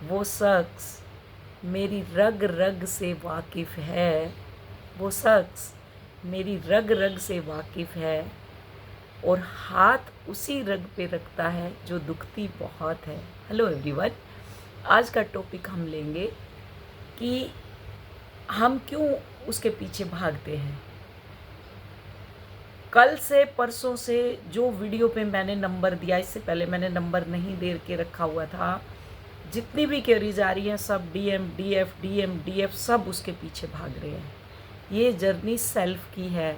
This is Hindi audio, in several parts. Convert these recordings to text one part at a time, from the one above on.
वो शख्स मेरी रग रग से वाकिफ़ है, वो शख्स मेरी रग रग से वाकिफ़ है और हाथ उसी रग पे रखता है जो दुखती बहुत है। हेलो एवरीवन, आज का टॉपिक हम लेंगे कि हम क्यों उसके पीछे भागते हैं। कल से परसों से जो वीडियो पे मैंने नंबर दिया, इससे पहले मैंने नंबर नहीं दे के रखा हुआ था, जितनी भी क्वेरीज आ रही हैं सब डीएम सब उसके पीछे भाग रहे हैं। ये जर्नी सेल्फ की है,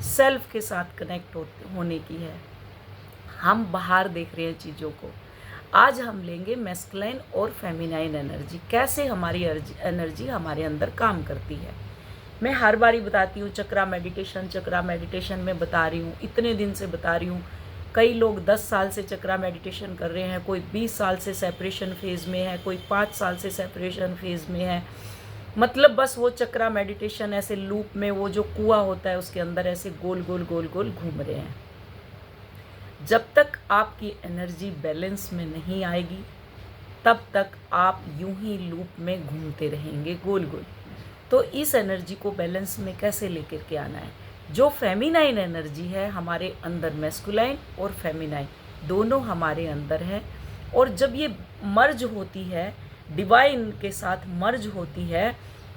सेल्फ के साथ कनेक्ट होने की है। हम बाहर देख रहे हैं चीज़ों को। आज हम लेंगे मैस्कुलाइन और फेमिनाइन एनर्जी, कैसे हमारी एनर्जी हमारे अंदर काम करती है। मैं हर बारी बताती हूँ चक्रा मेडिटेशन में बता रही हूँ, इतने दिन से बता रही हूँ। कई लोग 10 साल से चक्रा मेडिटेशन कर रहे हैं, कोई 20 साल से सेपरेशन फेज़ में है, कोई 5 साल से सेपरेशन फेज़ में है। मतलब बस वो चक्रा मेडिटेशन ऐसे लूप में, वो जो कुआं होता है उसके अंदर ऐसे गोल गोल गोल गोल घूम रहे हैं। जब तक आपकी एनर्जी बैलेंस में नहीं आएगी तब तक आप यूं ही लूप में घूमते रहेंगे गोल गोल। तो इस एनर्जी को बैलेंस में कैसे लेकर के आना है। जो फेमिनाइन एनर्जी है हमारे अंदर, मैस्कुलाइन और फेमिनाइन दोनों हमारे अंदर है, और जब ये मर्ज होती है, डिवाइन के साथ मर्ज होती है,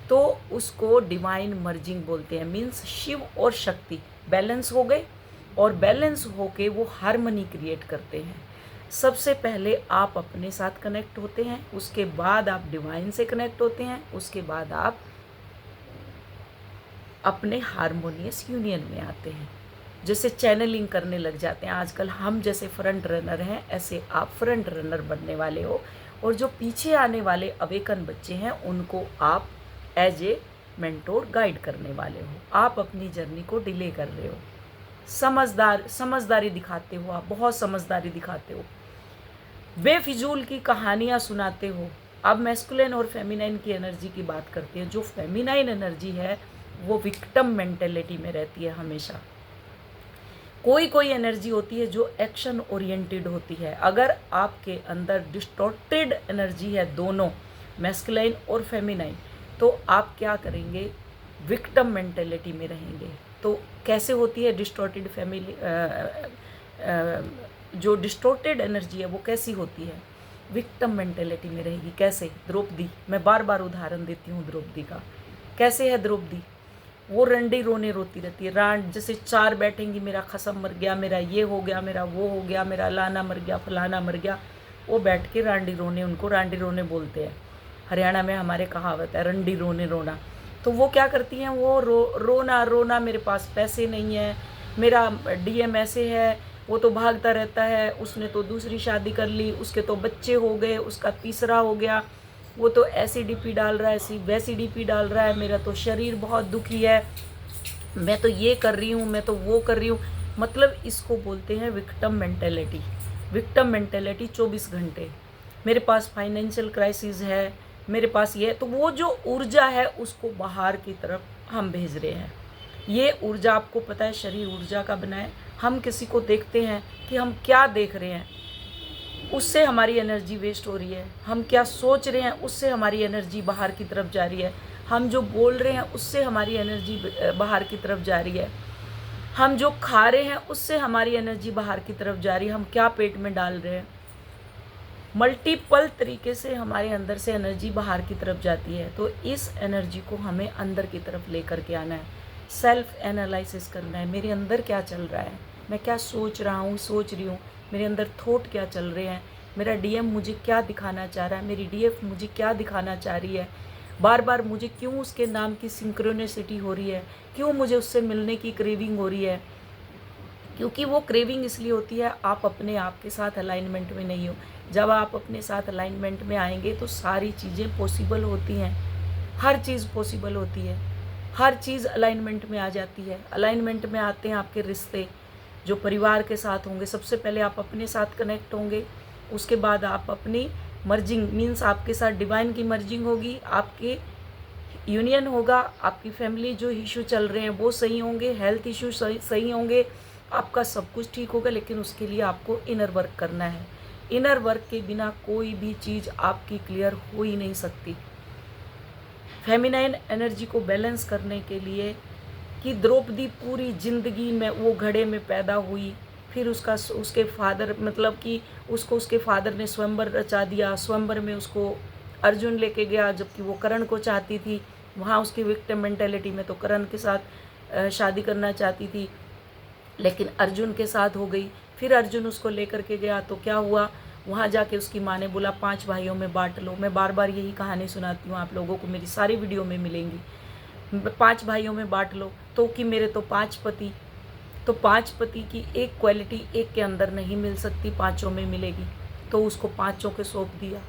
तो उसको डिवाइन मर्जिंग बोलते हैं। मीन्स शिव और शक्ति बैलेंस हो गए, और बैलेंस होके वो हार्मनी क्रिएट करते हैं। सबसे पहले आप अपने साथ कनेक्ट होते हैं, उसके बाद आप डिवाइन से कनेक्ट होते हैं, उसके बाद आप अपने हारमोनियस यूनियन में आते हैं। जैसे चैनलिंग करने लग जाते हैं आजकल हम, जैसे फ्रंट रनर हैं ऐसे आप फ्रंट रनर बनने वाले हो, और जो पीछे आने वाले अवेकन बच्चे हैं उनको आप एज ए मेंटोर गाइड करने वाले हो। आप अपनी जर्नी को डिले कर रहे हो, समझदारी दिखाते हो, आप बहुत समझदारी दिखाते हो, बेफिजूल की कहानियाँ सुनाते हो। अब मैस्कुलिन और फेमिनाइन की एनर्जी की बात करते हैं। जो फेमिनाइन एनर्जी है वो विक्टिम मेंटेलिटी में रहती है हमेशा। कोई एनर्जी होती है जो एक्शन ओरिएंटेड होती है। अगर आपके अंदर डिस्टॉर्टेड एनर्जी है, दोनों मैस्कुलाइन और फेमिनाइन, तो आप क्या करेंगे, विक्टिम मेंटेलिटी में रहेंगे। तो कैसे होती है डिस्टॉर्टेड जो डिस्टॉर्टेड एनर्जी है वो कैसी होती है, विक्टिम मेंटेलिटी में रहेगी। कैसे? द्रौपदी, मैं बार बार उदाहरण देती हूँ द्रौपदी का। कैसे है द्रौपदी? वो रंडी रोने रोती रहती है, रांड जैसे चार बैठेंगी, मेरा खसम मर गया, मेरा ये हो गया, मेरा वो हो गया, मेरा लाना मर गया, फलाना मर गया। वो बैठ के रांडी रोने, उनको रांडी रोने बोलते हैं। हरियाणा में हमारे कहावत है रंडी रोने रोना। तो वो क्या करती हैं, वो रोना रोना, मेरे पास पैसे नहीं है, मेरा डीएम ऐसे है, वो तो भागता रहता है, उसने तो दूसरी शादी कर ली, उसके तो बच्चे हो गए, उसका तीसरा हो गया, वो तो ऐसी डीपी डाल रहा है, ऐसी वैसी डीपी डाल रहा है, मेरा तो शरीर बहुत दुखी है, मैं तो ये कर रही हूँ, मैं तो वो कर रही हूँ। मतलब इसको बोलते हैं विक्टिम मेंटेलिटी। विक्टिम मेंटेलिटी 24 घंटे, मेरे पास फाइनेंशियल क्राइसिस है, मेरे पास ये, तो वो जो ऊर्जा है उसको बाहर की तरफ हम भेज रहे हैं। ये ऊर्जा आपको पता है शरीर ऊर्जा का बना है। हम किसी को देखते हैं कि हम क्या देख रहे हैं, उससे हमारी एनर्जी वेस्ट हो रही है। हम क्या सोच रहे हैं, उससे हमारी एनर्जी बाहर की तरफ जा रही है। हम जो बोल रहे हैं उससे हमारी एनर्जी बाहर की तरफ जा रही है। हम जो खा रहे हैं उससे हमारी एनर्जी बाहर की तरफ जा रही है। हम क्या पेट में डाल रहे हैं, मल्टीपल तरीके से हमारे अंदर से एनर्जी बाहर की तरफ जाती है। तो इस एनर्जी को हमें अंदर की तरफ लेकर के आना है, सेल्फ एनालिसिस करना है। मेरे अंदर क्या चल रहा है, मैं क्या सोच रहा हूँ, सोच रही हूँ, मेरे अंदर थॉट क्या चल रहे हैं, मेरा डीएम मुझे क्या दिखाना चाह रहा है, मेरी डीएफ मुझे क्या दिखाना चाह रही है, बार बार मुझे क्यों उसके नाम की सिंक्रोनिसिटी हो रही है, क्यों मुझे उससे मिलने की क्रेविंग हो रही है। क्योंकि वो क्रेविंग इसलिए होती है, आप अपने आप के साथ अलाइनमेंट में नहीं हो। जब आप अपने साथ अलाइनमेंट में आएंगे तो सारी चीज़ें पॉसिबल होती हैं, हर चीज़ पॉसिबल होती है, हर चीज़ अलाइनमेंट में आ जाती है। अलाइनमेंट में आते हैं आपके रिश्ते, जो परिवार के साथ होंगे। सबसे पहले आप अपने साथ कनेक्ट होंगे, उसके बाद आप अपनी मर्जिंग, मीन्स आपके साथ डिवाइन की मर्जिंग होगी, आपके यूनियन होगा, आपकी फैमिली जो इशू चल रहे हैं वो सही होंगे, हेल्थ इशू सही होंगे, आपका सब कुछ ठीक होगा। लेकिन उसके लिए आपको इनर वर्क करना है। इनर वर्क के बिना कोई भी चीज़ आपकी क्लियर हो ही नहीं सकती। फेमिनाइन एनर्जी को बैलेंस करने के लिए कि द्रौपदी पूरी जिंदगी में वो घड़े में पैदा हुई, फिर उसके फादर मतलब कि उसको उसके फादर ने स्वयंवर रचा दिया, स्वयंवर में उसको अर्जुन लेके गया जबकि वो कर्ण को चाहती थी। वहाँ उसकी विक्टिम मेंटेलिटी में तो कर्ण के साथ शादी करना चाहती थी, लेकिन अर्जुन के साथ हो गई। फिर अर्जुन उसको लेकर के गया तो क्या हुआ, वहाँ जाके उसकी माँ ने बोला 5 भाइयों में बांट लो। मैं बार बार यही कहानी सुनाती हूँ आप लोगों को, मेरी सारी वीडियो में मिलेंगी। 5 भाइयों में बांट लो, तो कि मेरे तो 5 पति, तो 5 पति की एक क्वालिटी एक के अंदर नहीं मिल सकती, 5 में मिलेगी। तो उसको 5 के सौंप दिया,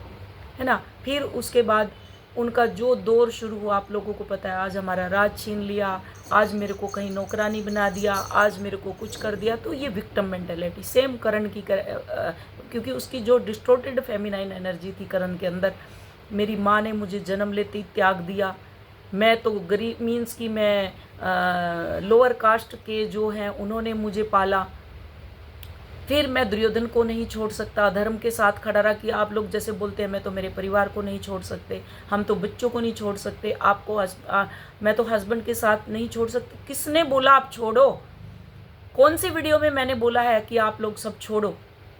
है ना। फिर उसके बाद उनका जो दौर शुरू हुआ, आप लोगों को पता है, आज हमारा राज छीन लिया, आज मेरे को कहीं नौकरानी बना दिया, आज मेरे को कुछ कर दिया। तो ये विक्टिम मेंटेलिटी सेम करण की क्योंकि उसकी जो डिस्टॉर्टेड फेमिनाइन एनर्जी थी करण के अंदर, मेरी माँ ने मुझे जन्म लेते ही त्याग दिया, मैं तो गरीब मीन्स कि मैं लोअर कास्ट के जो हैं उन्होंने मुझे पाला, फिर मैं दुर्योधन को नहीं छोड़ सकता, धर्म के साथ खड़ा रहा कि आप लोग जैसे बोलते हैं मैं तो मेरे परिवार को नहीं छोड़ सकते, हम तो बच्चों को नहीं छोड़ सकते, आपको मैं तो हस्बैंड के साथ नहीं छोड़ सकती। किसने बोला आप छोड़ो? कौन सी वीडियो में मैंने बोला है कि आप लोग सब छोड़ो?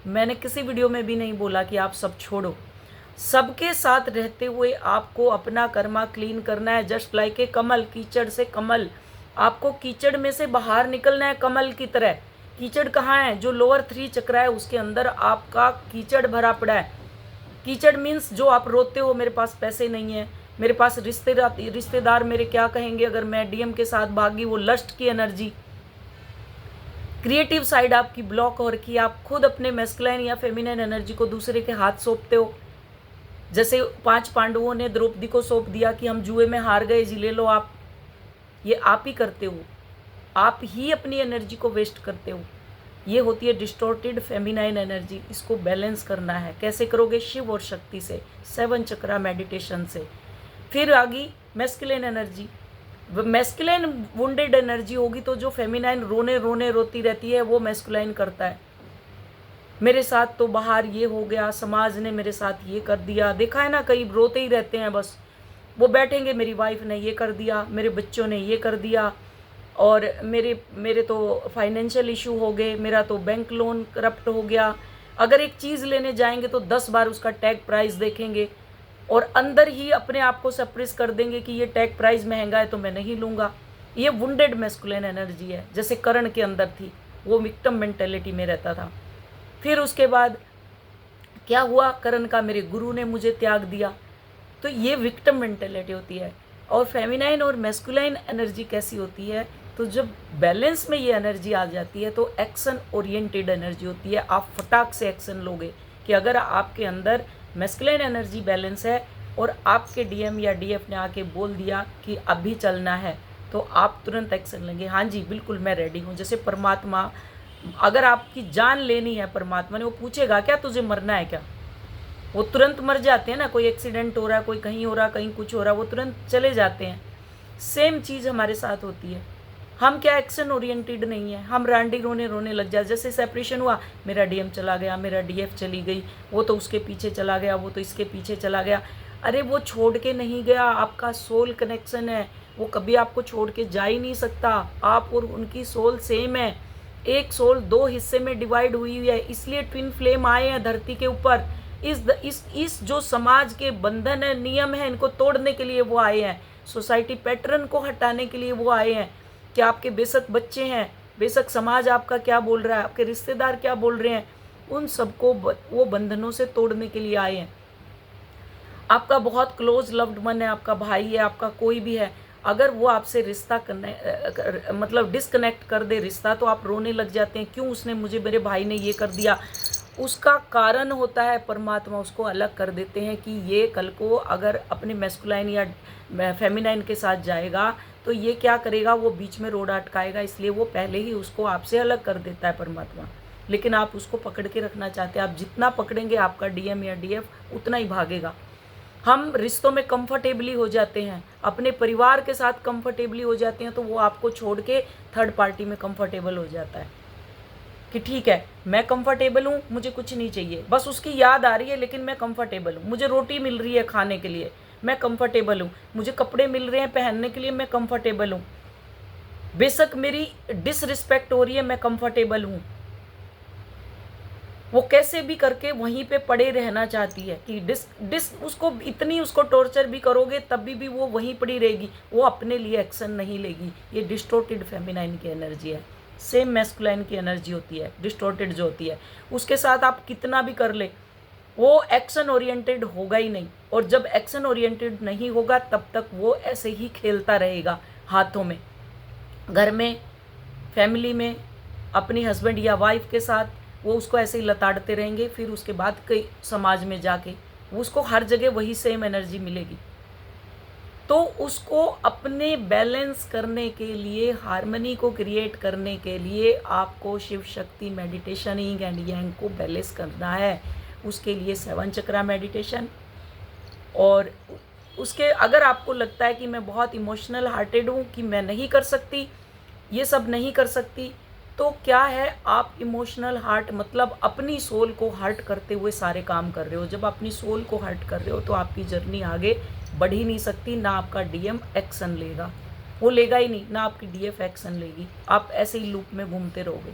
मैंने किसी वीडियो में भी नहीं बोला कि आप सब छोड़ो। सबके साथ रहते हुए आपको अपना कर्मा क्लीन करना है, जस्ट लाइक ए कमल, कीचड़ से कमल। आपको कीचड़ में से बाहर निकलना है कमल की तरह। कीचड़ कहाँ है? जो लोअर 3 चक्र है उसके अंदर आपका कीचड़ भरा पड़ा है। कीचड़ मीन्स जो आप रोते हो मेरे पास पैसे नहीं है, मेरे पास रिश्तेदार मेरे क्या कहेंगे अगर मैं डीएम के साथ भागी, वो लस्ट की एनर्जी। क्रिएटिव साइड आपकी ब्लॉक हो रखी है, आप खुद अपने मैस्कुलाइन या फेमिनाइन एनर्जी को दूसरे के हाथ सौंपते हो। जैसे 5 पांडवों ने द्रौपदी को सौंप दिया कि हम जुए में हार गए, जी ले लो आप। ये आप ही करते हो, आप ही अपनी एनर्जी को वेस्ट करते हो। ये होती है डिस्टॉर्टेड फेमिनाइन एनर्जी। इसको बैलेंस करना है। कैसे करोगे? शिव और शक्ति से, 7 चक्रा मेडिटेशन से। फिर आगे masculine energy. Masculine wounded energy होगी तो जो फेमिनाइन रोने रोने रोती रहती है वो मैस्कुलाइन करता है, मेरे साथ तो बाहर ये हो गया, समाज ने मेरे साथ ये कर दिया। देखा है ना, कई रोते ही रहते हैं बस, वो बैठेंगे मेरी वाइफ ने ये कर दिया, मेरे बच्चों ने ये कर दिया, और मेरे तो फाइनेंशियल इशू हो गए, मेरा तो बैंक लोन करप्ट हो गया। अगर एक चीज़ लेने जाएंगे तो 10 बार उसका टैग प्राइस देखेंगे और अंदर ही अपने आप को सप्रेस कर देंगे कि ये टैग प्राइस महंगा है तो मैं नहीं लूँगा। ये वुंडेड मैस्कुलिन एनर्जी है, जैसे कर्ण के अंदर थी, वो विक्टिम मेंटेलिटी में रहता था। फिर उसके बाद क्या हुआ, कर्ण का मेरे गुरु ने मुझे त्याग दिया। तो ये विक्टिम मेंटेलिटी होती है। और फेमिनाइन और मैस्कुलाइन एनर्जी कैसी होती है? तो जब बैलेंस में ये एनर्जी आ जाती है तो एक्शन ओरिएंटेड एनर्जी होती है। आप फटाक से एक्शन लोगे कि अगर आपके अंदर मैस्कुलाइन एनर्जी बैलेंस है और आपके डीएम या डीएफ ने आके बोल दिया कि अभी चलना है, तो आप तुरंत एक्शन लेंगे। हाँ जी बिल्कुल मैं रेडी हूँ। जैसे परमात्मा, अगर आपकी जान लेनी है परमात्मा ने, वो पूछेगा क्या तुझे मरना है क्या? वो तुरंत मर जाते हैं ना। कोई एक्सीडेंट हो रहा है, कोई कहीं हो रहा, कहीं कुछ हो रहा, वो तुरंत चले जाते हैं। सेम चीज़ हमारे साथ होती है। हम क्या एक्शन ओरिएंटेड नहीं है, हम रांडी रोने लग जाए। जैसे सेपरेशन हुआ, मेरा डीएम चला गया, मेरा डीएफ चली गई, वो तो उसके पीछे चला गया, वो तो इसके पीछे चला गया। अरे वो छोड़ के नहीं गया, आपका सोल कनेक्शन है, वो कभी आपको छोड़ के जा ही नहीं सकता। आप और उनकी सोल सेम है। एक सोल 2 हिस्से में डिवाइड हुई है, इसलिए ट्विन फ्लेम आए हैं धरती के ऊपर। इस जो समाज के बंधन है, नियम है, इनको तोड़ने के लिए वो आए हैं। सोसाइटी पैटर्न को हटाने के लिए वो आए हैं। कि आपके बेशक बच्चे हैं, बेशक समाज आपका क्या बोल रहा है, आपके रिश्तेदार क्या बोल रहे हैं, उन सबको वो बंधनों से तोड़ने के लिए आए हैं। आपका बहुत क्लोज लव्ड वन है, आपका भाई है, आपका कोई भी है, अगर वो आपसे रिश्ता मतलब डिस्कनेक्ट कर दे रिश्ता, तो आप रोने लग जाते हैं, क्यों उसने मुझे, मेरे भाई ने ये कर दिया। उसका कारण होता है परमात्मा, उसको अलग कर देते हैं कि ये कल को अगर अपने मैस्कुलाइन या फेमिनाइन के साथ जाएगा तो ये क्या करेगा, वो बीच में रोड अटकाएगा। इसलिए वो पहले ही उसको आपसे अलग कर देता है परमात्मा। लेकिन आप उसको पकड़ के रखना चाहते हैं। आप जितना पकड़ेंगे आपका डीएम या डीएफ उतना ही भागेगा। हम रिश्तों में कंफर्टेबली हो जाते हैं, अपने परिवार के साथ कंफर्टेबली हो जाते हैं, तो वो आपको छोड़ के थर्ड पार्टी में कंफर्टेबल हो जाता है। कि ठीक है मैं कंफर्टेबल हूँ, मुझे कुछ नहीं चाहिए, बस उसकी याद आ रही है लेकिन मैं कंफर्टेबल हूँ, मुझे रोटी मिल रही है खाने के लिए मैं कंफर्टेबल हूँ, मुझे कपड़े मिल रहे हैं पहनने के लिए मैं कंफर्टेबल हूँ, बेशक मेरी डिसरिस्पेक्ट हो रही है मैं कंफर्टेबल हूँ। वो कैसे भी करके वहीं पे पड़े रहना चाहती है कि डिस डिस उसको इतनी उसको टॉर्चर भी करोगे तब भी वो वहीं पड़ी रहेगी, वो अपने लिए एक्शन नहीं लेगी। ये डिस्टॉर्टेड फेमिनाइन की एनर्जी है। सेम मैस्कुलाइन की एनर्जी होती है डिस्टॉर्टेड जो होती है, उसके साथ आप कितना भी कर ले वो एक्शन ओरिएंटेड होगा ही नहीं, और जब एक्शन ओरिएंटेड नहीं होगा तब तक वो ऐसे ही खेलता रहेगा हाथों में, घर में, फैमिली में, अपनी हस्बैंड या वाइफ के साथ वो उसको ऐसे ही लताड़ते रहेंगे। फिर उसके बाद कई समाज में जाके उसको हर जगह वही सेम एनर्जी मिलेगी। तो उसको अपने बैलेंस करने के लिए, हार्मनी को क्रिएट करने के लिए आपको Shiv Shakti meditation, yin and yang को बैलेंस करना है। उसके लिए 7 चक्रा मेडिटेशन, और उसके अगर आपको लगता है कि मैं बहुत इमोशनल हार्टेड हूँ कि मैं नहीं कर सकती, ये सब नहीं कर सकती, तो क्या है, आप इमोशनल हार्ट मतलब अपनी सोल को हर्ट करते हुए सारे काम कर रहे हो। जब अपनी सोल को हर्ट कर रहे हो तो आपकी जर्नी आगे बढ़ ही नहीं सकती। ना आपका डीएम एक्शन लेगा, वो लेगा ही नहीं, ना आपकी डीएफ एक्शन लेगी, आप ऐसे ही लूप में घूमते रहोगे।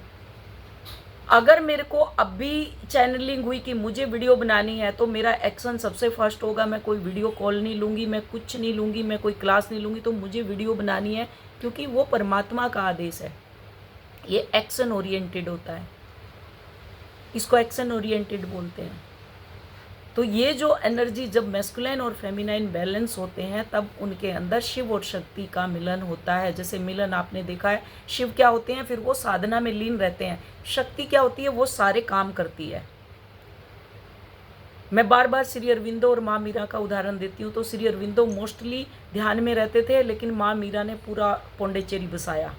अगर मेरे को अभी चैनलिंग हुई कि मुझे वीडियो बनानी है तो मेरा एक्शन सबसे फर्स्ट होगा, मैं कोई वीडियो कॉल नहीं लूँगी, मैं कुछ नहीं लूँगी, मैं कोई क्लास नहीं लूँगी, तो मुझे वीडियो बनानी है क्योंकि वो परमात्मा का आदेश है। ये एक्शन ओरिएंटेड होता है, इसको एक्शन ओरिएंटेड बोलते हैं। तो ये जो एनर्जी जब मैस्कुलाइन और फेमिनाइन बैलेंस होते हैं तब उनके अंदर शिव और शक्ति का मिलन होता है। जैसे मिलन आपने देखा है, शिव क्या होते हैं, फिर वो साधना में लीन रहते हैं। शक्ति क्या होती है, वो सारे काम करती है। मैं बार बार श्री अरविंदो और माँ मीरा का उदाहरण देती हूँ। तो श्री अरविंदो मोस्टली ध्यान में रहते थे, लेकिन माँ मीरा ने पूरा पौंडेचेरी बसाया।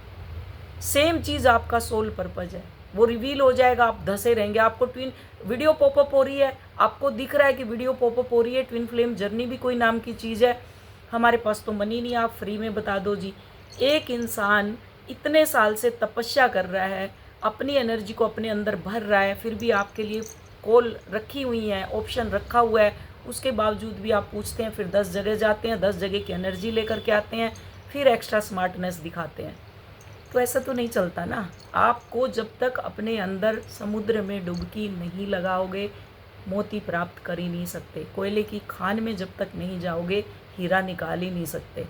सेम चीज़ आपका सोल पर्पज है, वो रिवील हो जाएगा, आप धसे रहेंगे। आपको ट्विन वीडियो पॉपअप हो रही है, आपको दिख रहा है कि वीडियो पॉपअप हो रही है, ट्विन फ्लेम जर्नी भी कोई नाम की चीज़ है। हमारे पास तो मनी नहीं, आप फ्री में बता दो जी। एक इंसान इतने साल से तपस्या कर रहा है, अपनी एनर्जी को अपने अंदर भर रहा है, फिर भी आपके लिए कॉल रखी हुई है, ऑप्शन रखा हुआ है, उसके बावजूद भी आप पूछते हैं, फिर 10 जगह जाते हैं, 10 जगह की एनर्जी लेकर के आते हैं, फिर एक्स्ट्रा स्मार्टनेस दिखाते हैं। तो ऐसा तो नहीं चलता ना। आपको जब तक अपने अंदर समुद्र में डुबकी नहीं लगाओगे मोती प्राप्त कर ही नहीं सकते। कोयले की खान में जब तक नहीं जाओगे हीरा निकाल ही नहीं सकते।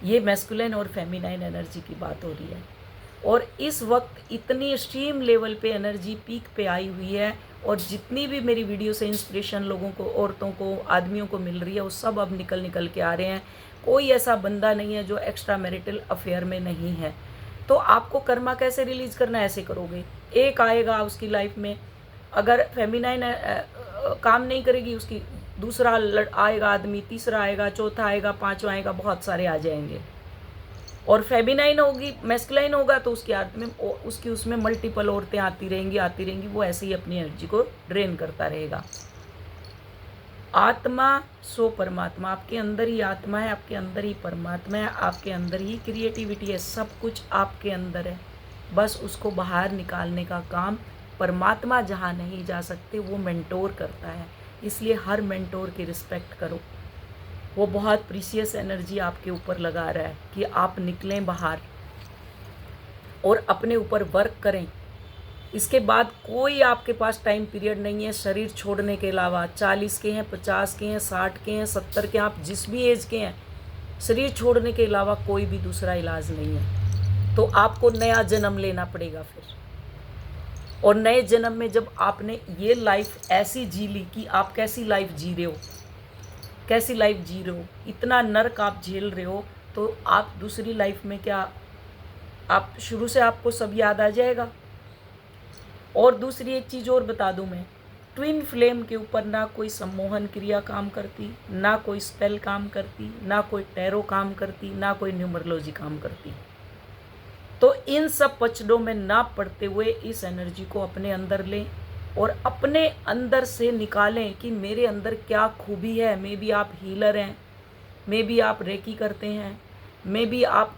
ये मैस्कुलिन और फेमिनाइन एनर्जी की बात हो रही है, और इस वक्त इतनी एक्सट्रीम लेवल पे एनर्जी पीक पे आई हुई है, और जितनी भी मेरी वीडियो से इंस्पिरेशन लोगों को, औरतों को, आदमियों को मिल रही है, वो सब अब निकल के आ रहे हैं। कोई ऐसा बंदा नहीं है जो एक्स्ट्रा मैरिटल अफेयर में नहीं है। तो आपको कर्मा कैसे रिलीज करना है, ऐसे करोगे। एक आएगा उसकी लाइफ में, अगर फेमिनाइन काम नहीं करेगी उसकी, दूसरा आएगा आदमी, तीसरा आएगा, चौथा आएगा, पांचवा आएगा, बहुत सारे आ जाएंगे। और फेमिनाइन होगी, मैस्कुलाइन होगा तो उसकी आदमी उसकी उसमें मल्टीपल औरतें आती रहेंगी, वो ऐसे ही अपनी एनर्जी को ड्रेन करता रहेगा। आत्मा सो परमात्मा, आपके अंदर ही आत्मा है, आपके अंदर ही परमात्मा है, आपके अंदर ही क्रिएटिविटी है, सब कुछ आपके अंदर है। बस उसको बाहर निकालने का काम परमात्मा जहाँ नहीं जा सकते वो मेंटोर करता है। इसलिए हर मेंटोर की रिस्पेक्ट करो, वो बहुत प्रीशियस एनर्जी आपके ऊपर लगा रहा है कि आप निकलें बाहर और अपने ऊपर वर्क करें। इसके बाद कोई आपके पास टाइम पीरियड नहीं है शरीर छोड़ने के अलावा। 40 के हैं, 50 के हैं, 60 के हैं, 70 के हैं, आप जिस भी एज के हैं, शरीर छोड़ने के अलावा कोई भी दूसरा इलाज नहीं है। तो आपको नया जन्म लेना पड़ेगा फिर, और नए जन्म में जब आपने ये लाइफ ऐसी जी ली कि आप कैसी लाइफ जी रहे हो, कैसी लाइफ जी रहे हो, इतना नर्क आप झेल रहे हो, तो आप दूसरी लाइफ में क्या, आप शुरू से आपको सब याद आ जाएगा। और दूसरी एक चीज़ और बता दूं मैं, ट्विन फ्लेम के ऊपर ना कोई सम्मोहन क्रिया काम करती, ना कोई स्पेल काम करती, ना कोई टैरो काम करती, ना कोई न्यूमरोलॉजी काम करती। तो इन सब पचड़ों में ना पड़ते हुए इस एनर्जी को अपने अंदर लें और अपने अंदर से निकालें कि मेरे अंदर क्या खूबी है। मे बी आप हीलर हैं, मे बी आप रेकी करते हैं, मे बी आप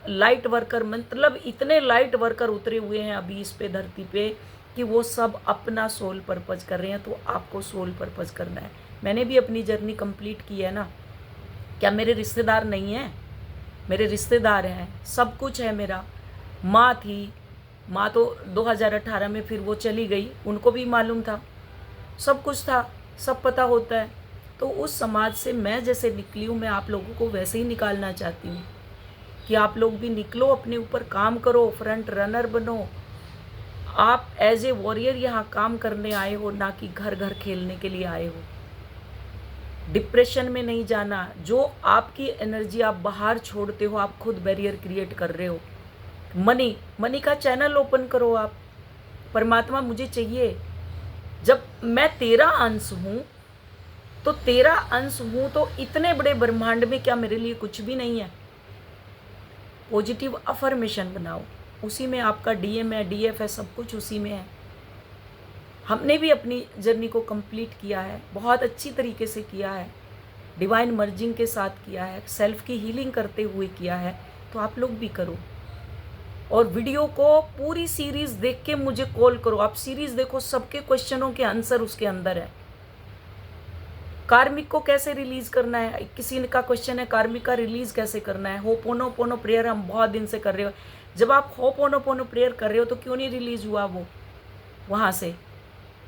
लाइट वर्कर, मतलब इतने लाइट वर्कर उतरे हुए हैं अभी इस पे धरती पे कि वो सब अपना सोल पर्पज कर रहे हैं। तो आपको सोल पर्पज करना है। मैंने भी अपनी जर्नी कंप्लीट की है ना। क्या मेरे रिश्तेदार नहीं हैं? मेरे रिश्तेदार हैं, सब कुछ है मेरा। माँ थी, माँ तो 2018 में फिर वो चली गई, उनको भी मालूम था, सब कुछ था, सब पता होता है। तो उस समाज से मैं जैसे निकली हूँ, मैं आप लोगों को वैसे ही निकालना चाहती हूँ कि आप लोग भी निकलो, अपने ऊपर काम करो, फ्रंट रनर बनो। आप एज ए वॉरियर यहाँ काम करने आए हो, ना कि घर घर खेलने के लिए आए हो। डिप्रेशन में नहीं जाना। जो आपकी एनर्जी आप बाहर छोड़ते हो, आप खुद बैरियर क्रिएट कर रहे हो। मनी का चैनल ओपन करो आप। परमात्मा मुझे चाहिए। जब मैं तेरा अंश हूँ, तो तेरा अंश हूँ तो इतने बड़े ब्रह्मांड में क्या मेरे लिए कुछ भी नहीं है? पॉजिटिव अफर्मेशन बनाओ, उसी में आपका डीएम है, डीएफ है, सब कुछ उसी में है। हमने भी अपनी जर्नी को कंप्लीट किया है, बहुत अच्छी तरीके से किया है, डिवाइन मर्जिंग के साथ किया है, सेल्फ की हीलिंग करते हुए किया है। तो आप लोग भी करो और वीडियो को पूरी सीरीज देख के मुझे कॉल करो। आप सीरीज देखो, सबके क्वेश्चनों के आंसर उसके अंदर है। कार्मिक को कैसे रिलीज करना है, किसी का क्वेश्चन है कार्मिक का रिलीज कैसे करना है। होपोनोपोनो प्रेयर हम बहुत दिन से कर रहे हो। जब आप होपोनोपोनो प्रेयर कर रहे हो तो क्यों नहीं रिलीज हुआ वो वहाँ से?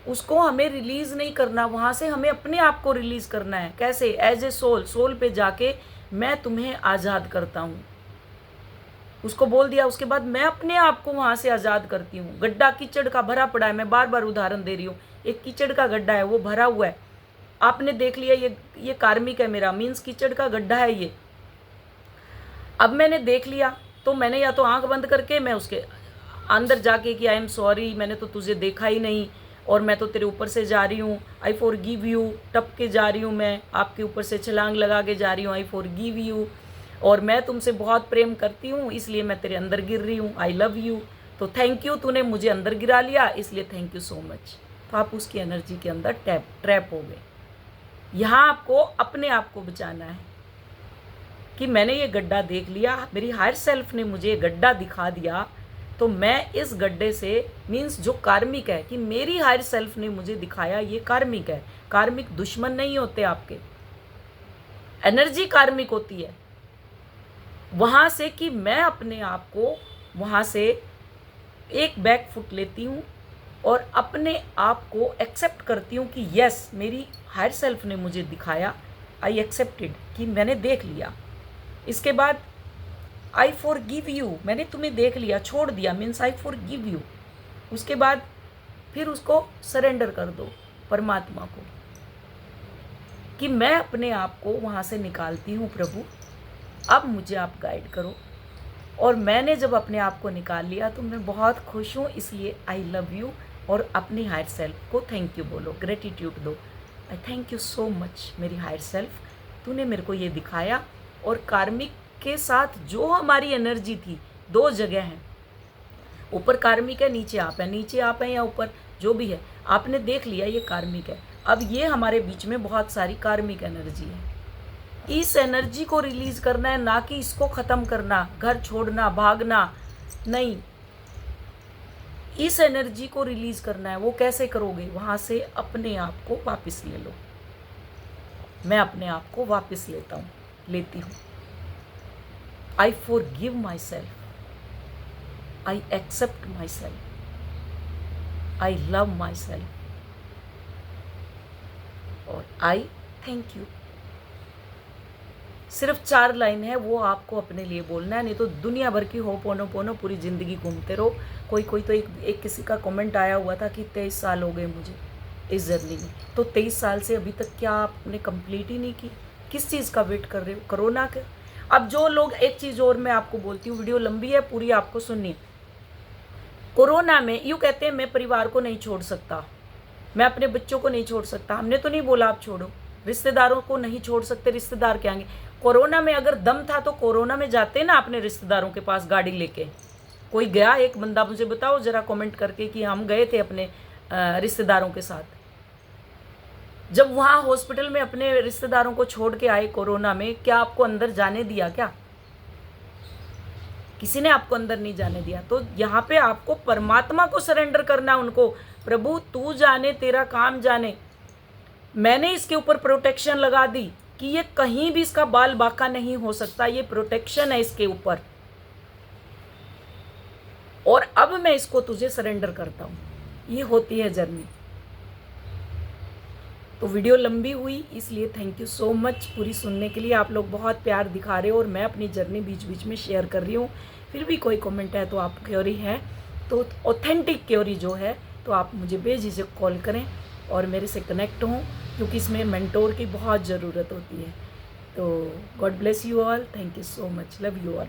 उसको हमें रिलीज नहीं करना, वहाँ से हमें अपने आप को रिलीज करना है। कैसे? एज ए सोल, सोल पे जाके मैं तुम्हें आज़ाद करता हूँ, उसको बोल दिया। उसके बाद मैं अपने आप को वहाँ से आज़ाद करती हूँ। गड्ढा कीचड़ का भरा पड़ा है, मैं बार बार उदाहरण दे रही हूँ। एक कीचड़ का गड्ढा है, वो भरा हुआ है, आपने देख लिया ये कार्मिक है मेरा, मीन्स कीचड़ का गड्ढा है ये। अब मैंने देख लिया तो मैंने या तो आंख बंद करके मैं उसके अंदर जाके कि आई एम सॉरी, मैंने तो तुझे देखा ही नहीं और मैं तो तेरे ऊपर से जा रही हूँ, आई फॉरगिव यू, टप के जा रही हूँ, मैं आपके ऊपर से छलांग लगा के जा रही हूँ, आई फॉरगिव यू, और मैं तुमसे बहुत प्रेम करती हूँ इसलिए मैं तेरे अंदर गिर रही हूँ, आई लव यू। तो थैंक यू, तूने मुझे अंदर गिरा लिया इसलिए थैंक यू सो मच। तो आप उसकी एनर्जी के अंदर ट्रैप हो गए। यहाँ आपको अपने आप को बचाना है कि मैंने ये गड्ढा देख लिया, मेरी हायर सेल्फ ने मुझे गड्ढा दिखा दिया, तो मैं इस गड्ढे से, मीन्स जो कार्मिक है, कि मेरी हायर सेल्फ ने मुझे दिखाया ये कार्मिक है। कार्मिक दुश्मन नहीं होते आपके, एनर्जी कार्मिक होती है। वहाँ से कि मैं अपने आप को वहाँ से एक बैक फुट लेती हूँ और अपने आप को एक्सेप्ट करती हूँ कि यस, मेरी हायर सेल्फ ने मुझे दिखाया, आई एक्सेप्टेड, कि मैंने देख लिया। इसके बाद आई फॉरगिव यू, मैंने तुम्हें देख लिया, छोड़ दिया, मीन्स आई फॉरगिव यू। उसके बाद फिर उसको सरेंडर कर दो परमात्मा को कि मैं अपने आप को वहाँ से निकालती हूँ प्रभु, अब मुझे आप गाइड करो। और मैंने जब अपने आप को निकाल लिया तो मैं बहुत खुश हूँ, इसलिए आई लव यू। और अपनी हायर सेल्फ को थैंक यू बोलो, ग्रेटिट्यूड दो। आई थैंक यू सो मच मेरी हायर सेल्फ, तूने मेरे को ये दिखाया। और कार्मिक के साथ जो हमारी एनर्जी थी, दो जगह हैं, ऊपर कार्मिक है, नीचे आप है, नीचे आप हैं या ऊपर जो भी है, आपने देख लिया ये कार्मिक है। अब ये हमारे बीच में बहुत सारी कार्मिक एनर्जी है, इस एनर्जी को रिलीज करना है, ना कि इसको ख़त्म करना, घर छोड़ना, भागना नहीं। इस एनर्जी को रिलीज करना है। वो कैसे करोगे? वहाँ से अपने आप को वापस ले लो। मैं अपने आप को वापस लेती हूँ। I forgive myself, I accept myself, I love myself और आई थैंक यू। सिर्फ 4 लाइन है, वो आपको अपने लिए बोलना है, नहीं तो दुनिया भर की होपोनोपोनो पूरी ज़िंदगी घूमते रहो। कोई तो एक किसी का कमेंट आया हुआ था कि 23 साल हो गए मुझे इस जर्नी में। तो 23 साल से अभी तक क्या आपने कंप्लीट ही नहीं की? किस चीज़ का वेट कर रहे हो? कोरोना के। अब जो लोग, एक चीज़ और मैं आपको बोलती हूँ, वीडियो लंबी है, पूरी आपको सुननी। कोरोना में यूँ कहते हैं मैं परिवार को नहीं छोड़ सकता, मैं अपने बच्चों को नहीं छोड़ सकता। हमने तो नहीं बोला आप छोड़ो, रिश्तेदारों को नहीं छोड़ सकते, रिश्तेदार क्या आएंगे? कोरोना में अगर दम था तो कोरोना में जाते ना अपने रिश्तेदारों के पास गाड़ी लेके। कोई गया? एक बंदा मुझे बताओ जरा कमेंट करके कि हम गए थे अपने रिश्तेदारों के साथ। जब वहाँ हॉस्पिटल में अपने रिश्तेदारों को छोड़ के आए कोरोना में, क्या आपको अंदर जाने दिया क्या? किसी ने आपको अंदर नहीं जाने दिया। तो यहाँ पे आपको परमात्मा को सरेंडर करना है उनको, प्रभु तू जाने, तेरा काम जाने। मैंने इसके ऊपर प्रोटेक्शन लगा दी कि ये कहीं भी इसका बाल बाका नहीं हो सकता, ये प्रोटेक्शन है इसके ऊपर, और अब मैं इसको तुझे सरेंडर करता हूँ। ये होती है जर्नी। तो वीडियो लंबी हुई, इसलिए थैंक यू सो मच पूरी सुनने के लिए। आप लोग बहुत प्यार दिखा रहे हो और मैं अपनी जर्नी बीच बीच में शेयर कर रही हूँ। फिर भी कोई कमेंट है तो आप क्योरी है तो ऑथेंटिक क्योरी जो है तो आप मुझे बेझिझक कॉल करें और मेरे से कनेक्ट हों, क्योंकि इसमें मेंटोर की बहुत ज़रूरत होती है। तो God bless you all, thank you so much, love you all.